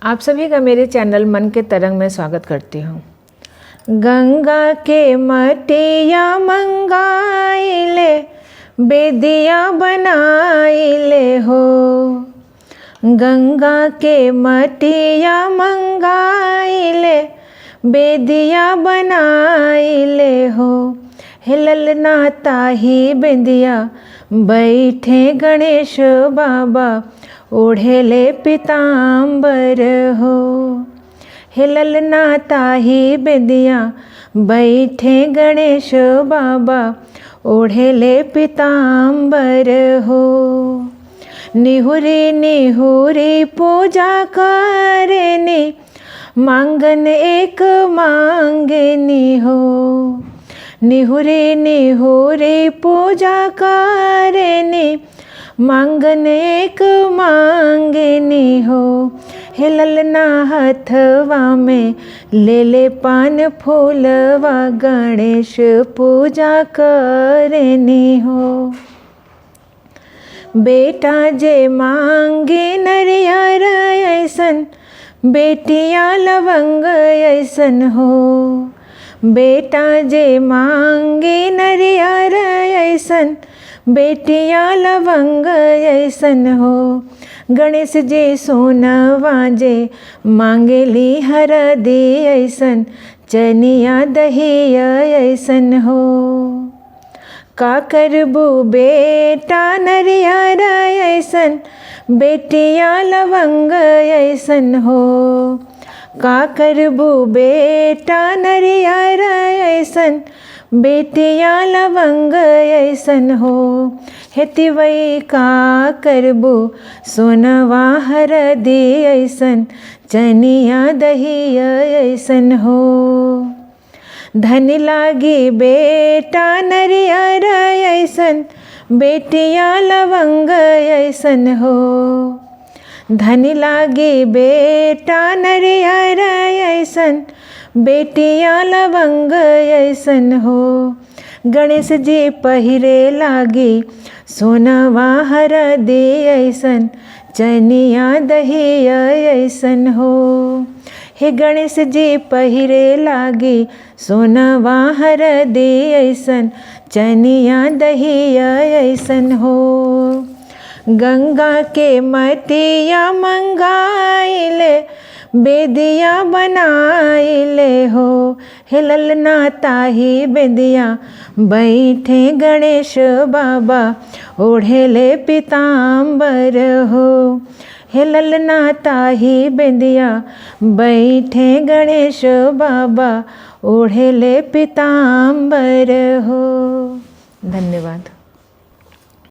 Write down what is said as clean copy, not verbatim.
आप सभी का मेरे चैनल मन के तरंग में स्वागत करती हूँ। गंगा के मटिया मंगाइले बेदिया बनाइले हो। गंगा के मटिया मंगाइले बेदिया बनाइले हो। हिलल ना ताही बेदिया बैठे गणेश बाबा ओढ़ेले पीताम्बर हो। हिलल ना ताही बेदिया बैठे गणेश बाबा ओढ़ेले पीताम्बर हो। निहुरी निहुरी पूजा करनी मांगन एक मांगनी हो। निहुरी निहुरी पूजा करनी मांगन एक मांगनी हो। हिलल ना हथवा में ले ले पान फूलवा गणेश पूजा करनी हो। बेटा जे मांगे नरियर ऐसन बेटिया लवंग ऐसन हो। बेटा जे मांगे नरियर ऐसन बेटिया लवंग ऐसन हो। गणेश जी सोनवा जे मांगेली हरदी ऐसन चनिया दहिया ऐसन हो। का करबू बेटा नरियर ऐसन बेटिया लवंग ऐसन हो। का करबू बेटा नरियर ऐसन बेटिया लवंग ऐसन हो। हेतिवई का करबू सोनवा हरदी ऐसन चनिया दहिया ऐसन हो। धन लागी बेटा नरियर ऐसन बेटिया लवंग ऐसन हो। धन लागी बेटा नरियर ऐसन बेटिया लवंग ऐसन हो। गणेश जी पहिरे लागी सोनवा हरदी ऐसन चनिया दहिया ऐसन हो। हे गणेश जी पहिरे लागी सोनवा हरदी ऐसन चनिया दहिया ऐसन हो। गंगा के मटिया मंगाइले बेदिया बनाइले हो। हिलल ना ताही बेदिया बैठे गणेश बाबा ओढ़ेले पीताम्बर हो। हिलल ना ताही बेदिया बैठे गणेश बाबा ओढ़ेले पीताम्बर हो। धन्यवाद।